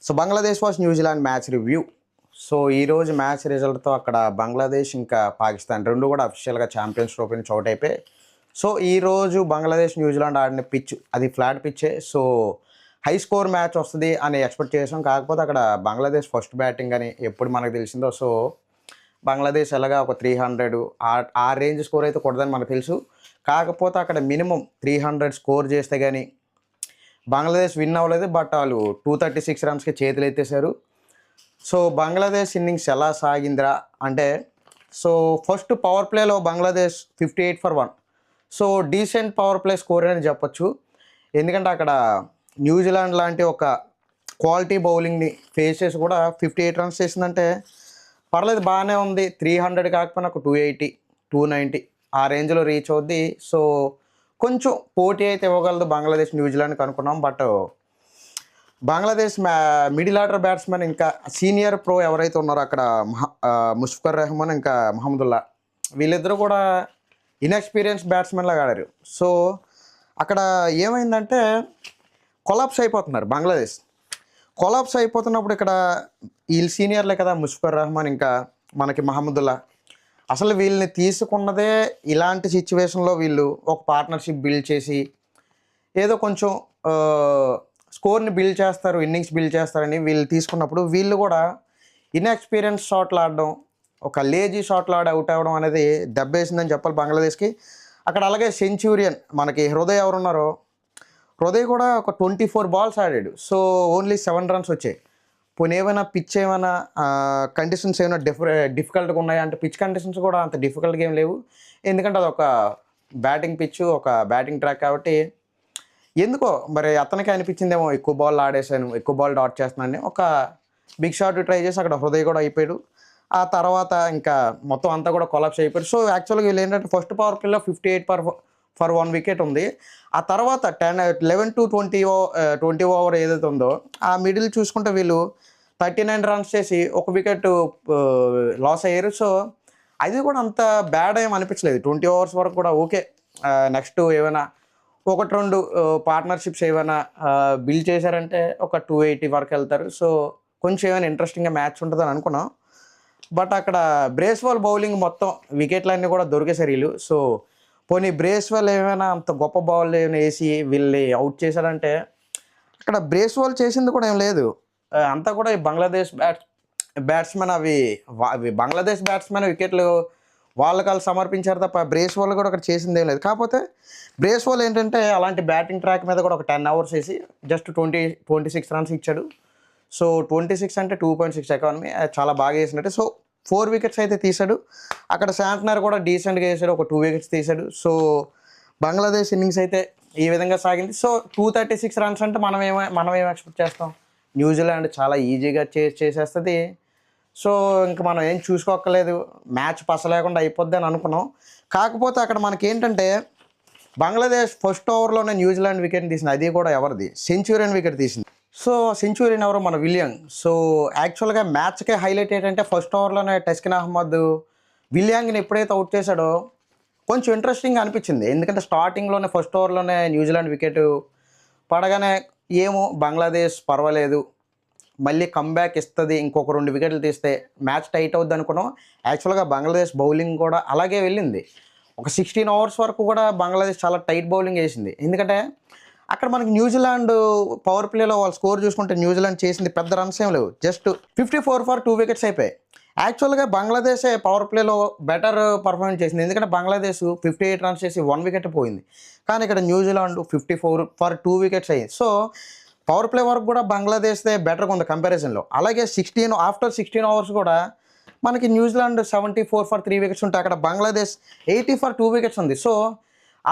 So Bangladesh was New Zealand match review. So ఈరోజు match రిజల్ట్తో అక్కడ బంగ్లాదేశ్ ఇంకా పాకిస్తాన్ రెండు కూడా అఫీషియల్గా ఛాంపియన్స్ ట్రోఫీ నుంచి అవుట్ అయిపోయి. సో ఈరోజు బంగ్లాదేశ్ న్యూజిలాండ్ ఆడిన పిచ్ అది ఫ్లాట్ పిచ్చే. సో హై స్కోర్ మ్యాచ్ వస్తుంది అని ఎక్స్పెక్ట్ చేసాం. కాకపోతే అక్కడ బంగ్లాదేశ్ ఫస్ట్ బ్యాటింగ్ అని ఎప్పుడు మనకు తెలిసిందో. సో బంగ్లాదేశ్ ఎలాగా ఒక 300 ఆ రేంజ్ స్కోర్ అయితే కొడదని మనకు తెలుసు. కాకపోతే అక్కడ మినిమం 300 స్కోర్ చేస్తే కానీ బంగ్లాదేశ్ విన్ అవ్వలేదు. బట్ వాళ్ళు 236 రన్స్కి చేతులు ఎత్తేసారు. సో బంగ్లాదేశ్ ఇన్నింగ్స్ ఎలా సాగిందిరా అంటే, సో ఫస్ట్ పవర్ ప్లేలో Bangladesh 58 for 1. So decent power play score అని చెప్పొచ్చు. ఎందుకంటే అక్కడ న్యూజిలాండ్ లాంటి ఒక క్వాలిటీ బౌలింగ్ని ఫేస్ చేసి కూడా 58 రన్స్ చేసిందంటే పర్లేదు, బాగానే ఉంది. 300 కాకపోయినా ఒక 280 290 ఆ రేంజ్లో రీచ్ అవుద్ది. సో కొంచెం పోటీ అయితే ఇవ్వగలదు బంగ్లాదేశ్ న్యూజిలాండ్కి అనుకున్నాం. But Bangladesh middle order batsmen ఇంకా సీనియర్ ప్రో ఎవరైతే ఉన్నారో అక్కడ ముష్ఫికర్ రెహమాన్ ఇంకా మహమ్మదుల్లా, వీళ్ళిద్దరూ కూడా ఇన్ఎక్స్పీరియన్స్ బ్యాట్స్మెన్ లాగా ఆడారు. సో అక్కడ ఏమైందంటే కొలాప్స్ అయిపోతున్నారు బంగ్లాదేశ్. కొలాప్స్ అయిపోతున్నప్పుడు ఇక్కడ వీళ్ళు సీనియర్లే కదా, ముష్ఫికర్ రెహమాన్ ఇంకా మనకి మహమ్మదుల్లా. అసలు వీళ్ళని తీసుకున్నదే ఇలాంటి సిచ్యువేషన్లో వీళ్ళు ఒక పార్ట్నర్షిప్ బిల్డ్ చేసి ఏదో కొంచెం స్కోర్ని బిల్డ్ చేస్తారు, ఇన్నింగ్స్ బిల్డ్ చేస్తారని వీళ్ళు తీసుకున్నప్పుడు వీళ్ళు కూడా ఇన్ఎక్స్పీరియన్స్ షాట్లు ఆడడం, ఒక లేజీ షాట్లు ఆడి అవుట్ అవ్వడం అనేది దెబ్బేసిందని చెప్పాలి బంగ్లాదేశ్కి. అక్కడ అలాగే సెంచురియన్ మనకి హృదయ్ ఎవరున్నారో, హృదయ్ కూడా ఒక 24 balls ఆడాడు. సో ఓన్లీ 7 runs వచ్చాయి. పోనీ ఏమైనా పిచ్ ఏమైనా కండిషన్స్ ఏమైనా డిఫికల్ట్గా ఉన్నాయా అంటే పిచ్ కండిషన్స్ కూడా అంత డిఫికల్ట్గా ఏం లేవు. ఎందుకంటే అది ఒక బ్యాటింగ్ పిచ్, ఒక బ్యాటింగ్ ట్రాక్ కాబట్టి ఎందుకో మరి అతనికి అనిపించిందేమో ఎక్కువ బాల్ ఆడేసాను, ఎక్కువ బాల్ డాట్ చేస్తున్నాను, ఒక బిగ్ షాట్ ట్రై చేసి అక్కడ హృదయ్ కూడా అయిపోయాడు. ఆ తర్వాత ఇంకా మొత్తం అంతా కూడా కొలాప్స్ అయిపోయారు. సో యాక్చువల్గా వీళ్ళు ఏంటంటే ఫస్ట్ పవర్ ప్లేలో 58 for 1 wicket ఉంది. ఆ తర్వాత 11 to 20 ఓవర్ ఏదైతే ఉందో ఆ మిడిల్ చూసుకుంటే వీళ్ళు 39 runs చేసి ఒక వికెట్ లాస్ అయ్యారు. సో అది కూడా అంత బ్యాడ్ ఏం అనిపించలేదు. 20 overs వరకు కూడా ఓకే. నెక్స్ట్ ఏమైనా 1-2 పార్ట్నర్షిప్స్ ఏమైనా బిల్డ్ చేశారంటే ఒక 280 వరకు వెళ్తారు. సో కొంచెం ఏమైనా ఇంట్రెస్టింగ్గా మ్యాచ్ ఉంటుందని అనుకున్నాం. బట్ అక్కడ బ్రేస్వాల్ బౌలింగ్ మొత్తం వికెట్లన్నీ కూడా దొరికేసారు వీళ్ళు. సో పోనీ బ్రేస్వాల్ ఏమైనా అంత గొప్ప బాల్ ఏమైనా వేసి వీళ్ళని అవుట్ చేశారంటే అక్కడ బ్రేస్వాల్ చేసింది కూడా ఏం లేదు. అంతా కూడా ఈ బంగ్లాదేశ్ బ్యాట్స్మెన్ అవి బంగ్లాదేశ్ బ్యాట్స్మెన్ వికెట్లు వాళ్ళు సమర్పించారు తప్ప బ్రేస్వాల్ కూడా అక్కడ చేసింది ఏం లేదు. కాకపోతే బ్రేస్వాల్ ఏంటంటే అలాంటి బ్యాటింగ్ ట్రాక్ మీద కూడా ఒక 10 hours వేసి జస్ట్ 26 runs ఇచ్చాడు. సో 26 అంటే 2.6 ఎకానమీ చాలా బాగా వేసినట్టే. సో 4 wickets అయితే తీశాడు. అక్కడ శాంట్నర్ కూడా డీసెంట్గా వేసాడు, ఒక 2 wickets తీశాడు. సో బంగ్లాదేశ్ ఇన్నింగ్స్ అయితే ఈ విధంగా సాగింది. సో 236 runs అంటే మనం ఏం ఎక్స్పెక్ట్ చేస్తాం, న్యూజిలాండ్ చాలా ఈజీగా చేసేస్తుంది. సో ఇంకా మనం ఏం చూసుకోక్కర్లేదు, మ్యాచ్ పసలేకుండా అయిపోద్ది అని అనుకున్నాం. కాకపోతే అక్కడ మనకి ఏంటంటే బంగ్లాదేశ్ ఫస్ట్ ఓవర్లోనే న్యూజిలాండ్ వికెట్ తీసింది. అది కూడా ఎవరిది, సెంచురియన్ వికెట్ తీసింది. సో సెంచురియన్ ఎవరో మన విలియంగ్. సో యాక్చువల్గా మ్యాచ్కే హైలైట్ ఏంటంటే ఫస్ట్ ఓవర్లోనే టస్కిన్ అహ్మద్ విలియాంగ్ని ఎప్పుడైతే అవుట్ చేశాడో కొంచెం ఇంట్రెస్టింగ్గా అనిపించింది. ఎందుకంటే స్టార్టింగ్లోనే ఫస్ట్ ఓవర్లోనే న్యూజిలాండ్ వికెట్ పడగానే ఏమో బంగ్లాదేశ్ పర్వాలేదు, మళ్ళీ కమ్బ్యాక్ ఇస్తుంది, ఇంకొక 2 వికెట్లు తీస్తే మ్యాచ్ టైట్ అవుద్ది అనుకున్నాం. యాక్చువల్గా బంగ్లాదేశ్ బౌలింగ్ కూడా అలాగే వెళ్ళింది. ఒక 16 overs వరకు కూడా బంగ్లాదేశ్ చాలా టైట్ బౌలింగ్ వేసింది. ఎందుకంటే అక్కడ మనకి న్యూజిలాండ్ పవర్ ప్లేలో వాళ్ళ స్కోర్ చూసుకుంటే న్యూజిలాండ్ చేసింది పెద్ద రన్స్ ఏం లేవు, జస్ట్ 54 for 2 wickets అయిపోయాయి. యాక్చువల్గా బంగ్లాదేశే పవర్ ప్లేలో బెటర్ పర్ఫార్మెన్స్ చేసింది. ఎందుకంటే బంగ్లాదేశ్ 58 runs చేసి 1 wicket పోయింది. కానీ ఇక్కడ న్యూజిలాండ్ 54 for 2 wickets అయ్యింది. సో పవర్ ప్లే వరకు కూడా బంగ్లాదేశ్దే బెటర్గా ఉంది కంపారిజన్లో. అలాగే ఆఫ్టర్ 16 overs కూడా మనకి న్యూజిలాండ్ 74 for 3 wickets ఉంటే అక్కడ బంగ్లాదేశ్ 80 for 2 wickets ఉంది. సో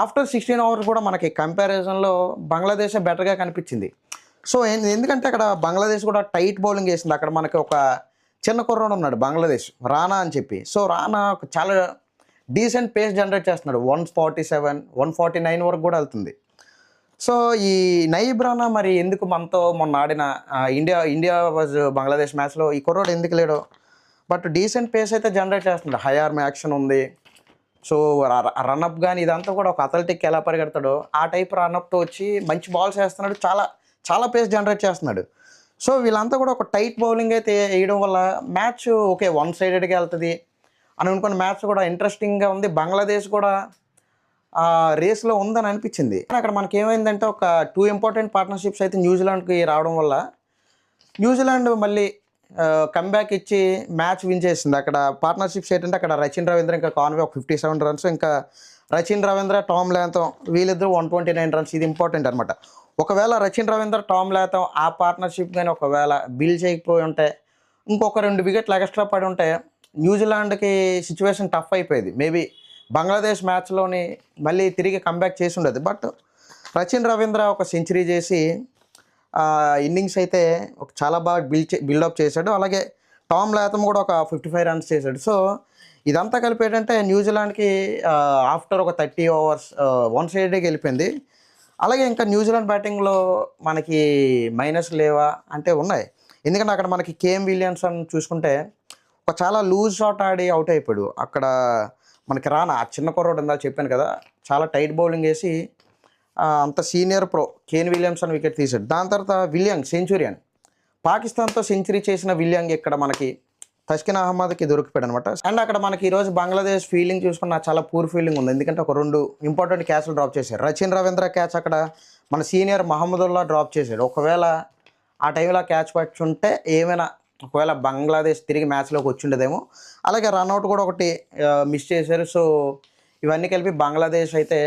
ఆఫ్టర్ 16 overs కూడా మనకి కంపారిజన్లో బంగ్లాదేశే బెటర్గా కనిపించింది. సో ఎందుకంటే అక్కడ బంగ్లాదేశ్ కూడా టైట్ బౌలింగ్ వేసింది. అక్కడ మనకి ఒక చిన్న కుర్రాడు ఉన్నాడు బంగ్లాదేశ్, రానా అని చెప్పి. సో రానా చాలా డీసెంట్ పేస్ జనరేట్ చేస్తున్నాడు. 147 149 వరకు కూడా వెళ్తుంది. సో ఈ నయీబ్ రానా మరి ఎందుకు మనతో మొన్న ఆడిన ఇండియా వాజ్ బంగ్లాదేశ్ మ్యాచ్లో ఈ కుర్రాడు ఎందుకు లేడో, బట్ డీసెంట్ పేస్ అయితే జనరేట్ చేస్తున్నాడు. హై ఆర్మ్ యాక్షన్ ఉంది. సో రన్అప్ కానీ ఇదంతా కూడా ఒక అథ్లెటిక్ ఎలా పరిగెడతాడో ఆ టైప్ రన్అప్తో వచ్చి మంచి బాల్స్ వేస్తున్నాడు. చాలా చాలా పేస్ జనరేట్ చేస్తున్నాడు. సో వీళ్ళంతా కూడా ఒక టైట్ బౌలింగ్ అయితే వేయడం వల్ల మ్యాచ్ ఓకే వన్ సైడెడ్గా వెళ్తుంది అని అనుకున్న మ్యాచ్ కూడా ఇంట్రెస్టింగ్గా ఉంది. బంగ్లాదేశ్ కూడా రేస్లో ఉందని అనిపించింది. అక్కడ మనకి ఏమైందంటే ఒక 2 ఇంపార్టెంట్ పార్ట్నర్షిప్స్ అయితే న్యూజిలాండ్కి రావడం వల్ల న్యూజిలాండ్ మళ్ళీ కమ్బ్యాక్ ఇచ్చి మ్యాచ్ విన్ చేసింది. అక్కడ పార్ట్నర్షిప్స్ ఏంటంటే అక్కడ రచిన్ రవీంద్ర ఇంకా కాన్వే ఒక 57 రన్స్, ఇంకా రచిన్ రవీంద్ర టామ్ లాథమ్ వీళ్ళిద్దరూ 129 రన్స్. ఇది ఇంపార్టెంట్ అనమాట. ఒకవేళ రచిన్ రవీంద్ర టామ్ లాథమ్ ఆ పార్ట్నర్షిప్ కానీ ఒకవేళ బిల్ చేయకపోయి ఉంటే ఇంకొక 2 వికెట్లు ఎక్స్ట్రా పడి ఉంటే న్యూజిలాండ్కి సిచ్యువేషన్ టఫ్ అయిపోయేది. మేబీ బంగ్లాదేశ్ మ్యాచ్లోని మళ్ళీ తిరిగి కంబ్యాక్ చేసి ఉండేది. బట్ రచిన్ రవీంద్ర ఒక సెంచరీ చేసి ఇన్నింగ్స్ అయితే ఒక చాలా బాగా బిల్డప్ చేశాడు. అలాగే టామ్ లాథమ్ కూడా ఒక 55 రన్స్ చేశాడు. సో ఇదంతా కలిపి ఏంటంటే న్యూజిలాండ్కి ఆఫ్టర్ ఒక 30 ఓవర్స్ వన్ సైడ్కి వెళ్ళిపోయింది. అలాగే ఇంకా న్యూజిలాండ్ బ్యాటింగ్లో మనకి మైనస్ లేవా అంటే ఉన్నాయి. ఎందుకంటే అక్కడ మనకి కేఎం విలియమ్సన్ చూసుకుంటే ఒక చాలా లూజ్ షాట్ ఆడి అవుట్ అయిపోయాడు. అక్కడ మనకి రానా ఆ చిన్న కుర్రోడు ఉందా చెప్పాను కదా, చాలా టైట్ బౌలింగ్ వేసి అంత senior pro Kane Williamson wicket తీశాడు. దాని తర్వాత విలియంగ్ సెంచురియన్, పాకిస్తాన్తో సెంచరీ చేసిన విలియంగ్ ఇక్కడ మనకి తస్కిన్ అహ్మద్కి దొరికిపోయాడు అనమాట. అండ్ అక్కడ మనకి ఈరోజు బంగ్లాదేశ్ ఫీల్డింగ్ చూసుకున్న చాలా పూర్ ఫీల్డింగ్ ఉంది. ఎందుకంటే ఒక 2 ఇంపార్టెంట్ క్యాచ్లు డ్రాప్ చేశారు. రచిన్ రవీంద్ర క్యాచ్ అక్కడ మన సీనియర్ మహమ్మదుల్లా డ్రాప్ చేశాడు. ఒకవేళ ఆ టైంలో క్యాచ్ పట్టుకుంటే ఏమైనా ఒకవేళ బంగ్లాదేశ్ తిరిగి మ్యాచ్లోకి వచ్చిండేదేమో. అలాగే రన్అట్ కూడా ఒకటి మిస్ చేశారు. సో ఇవన్నీ కలిపి బంగ్లాదేశ్ అయితే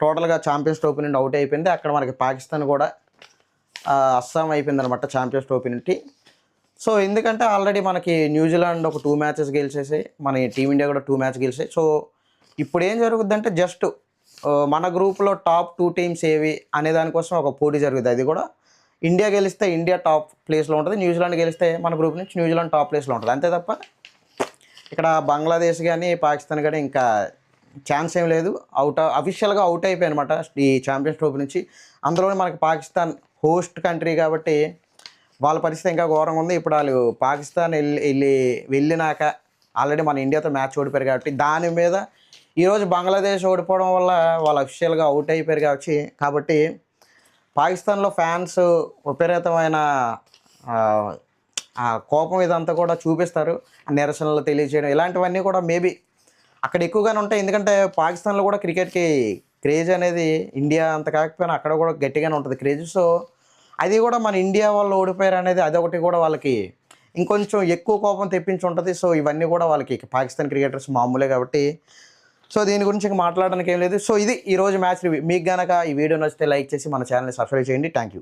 టోటల్గా ఛాంపియన్స్ ట్రోఫీ నుండి అవుట్ అయిపోయింది. అక్కడ మనకి పాకిస్తాన్ కూడా అస్సాం అయిపోయింది అనమాట ఛాంపియన్స్ ట్రోఫీ నుండి. సో ఎందుకంటే ఆల్రెడీ మనకి న్యూజిలాండ్ ఒక 2 మ్యాచెస్ గెలిచేసాయి, మన టీమిండియా కూడా 2 మ్యాచ్ గెలిచాయి. సో ఇప్పుడు ఏం జరుగుద్దంటే జస్ట్ మన గ్రూప్లో టాప్ 2 టీమ్స్ ఏవి అనే దానికోసం ఒక పోటీ జరుగుతుంది. అది కూడా ఇండియా గెలిస్తే ఇండియా టాప్ ప్లేస్లో ఉంటుంది, న్యూజిలాండ్ గెలిస్తే మన గ్రూప్ నుంచి న్యూజిలాండ్ టాప్ ప్లేస్లో ఉంటుంది. అంతే తప్ప ఇక్కడ బంగ్లాదేశ్ కానీ పాకిస్తాన్ కానీ ఇంకా ఛాన్స్ ఏం లేదు. అఫీషియల్గా అవుట్ అయిపోయాయి అనమాట ఈ ఛాంపియన్స్ ట్రోఫీ నుంచి. అందులోనే మనకి పాకిస్తాన్ హోస్ట్ కంట్రీ కాబట్టి వాళ్ళ పరిస్థితి ఇంకా ఘోరంగా ఉంది. ఇప్పుడు వాళ్ళు పాకిస్తాన్ వెళ్ళినాక ఆల్రెడీ మన ఇండియాతో మ్యాచ్ ఓడిపోయారు కాబట్టి దాని మీద ఈరోజు బంగ్లాదేశ్ ఓడిపోవడం వల్ల వాళ్ళు అఫీషియల్గా అవుట్ అయిపోయారు కాబట్టి పాకిస్తాన్లో ఫ్యాన్స్ విపరీతమైన కోపం ఇదంతా కూడా చూపిస్తారు, నిరసనలు తెలియజేయడం ఇలాంటివన్నీ కూడా మేబీ అక్కడ ఎక్కువగానే ఉంటాయి. ఎందుకంటే పాకిస్తాన్లో కూడా క్రికెట్కి క్రేజ్ అనేది ఇండియా అంత కాకపోయినా అక్కడ కూడా గట్టిగానే ఉంటుంది క్రేజ్. సో అది కూడా మన ఇండియా వాళ్ళు ఓడిపోయారు అనేది అదొకటి కూడా వాళ్ళకి ఇంకొంచెం ఎక్కువ కోపం తెప్పించి ఉంటుంది. సో ఇవన్నీ కూడా వాళ్ళకి పాకిస్తాన్ క్రికెటర్స్ మామూలే కాబట్టి సో దీని గురించి మాట్లాడడానికి ఏం లేదు. సో ఇది ఈరోజు మ్యాచ్ రివ్యూ. మీకు కనుక ఈ వీడియో నచ్చితే లైక్ చేసి మన ఛానల్ని సబ్స్క్రైబ్ చేయండి. Thank you.